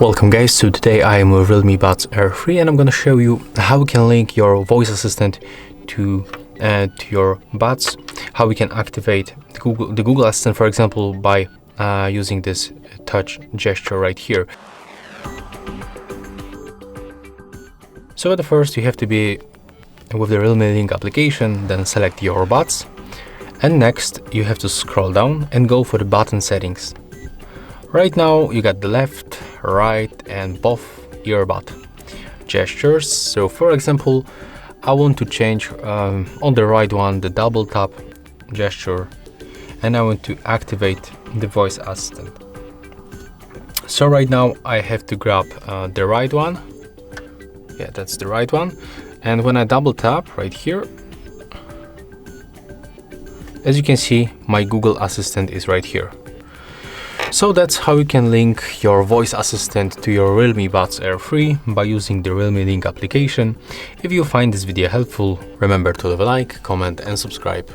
Welcome guys, so today I am with Realme Buds Air 3 and I'm gonna show you how we can link your voice assistant to your buds, how we can activate the Google Assistant, for example, by using this touch gesture right here. So at first you have to be with the Realme Link application, then select your buds, and next you have to scroll down and go for the button settings. Right now you got the left, right and both earbud gestures. So for example, I want to change on the right one the double tap gesture, and I want to activate the voice assistant. So right now I have to grab the right one. Yeah, that's the right one. And when I double tap right here, as you can see, my Google Assistant is right here. So that's how you can link your voice assistant to your Realme Buds Air 3 by using the Realme Link application. If you find this video helpful, remember to leave a like, comment and subscribe.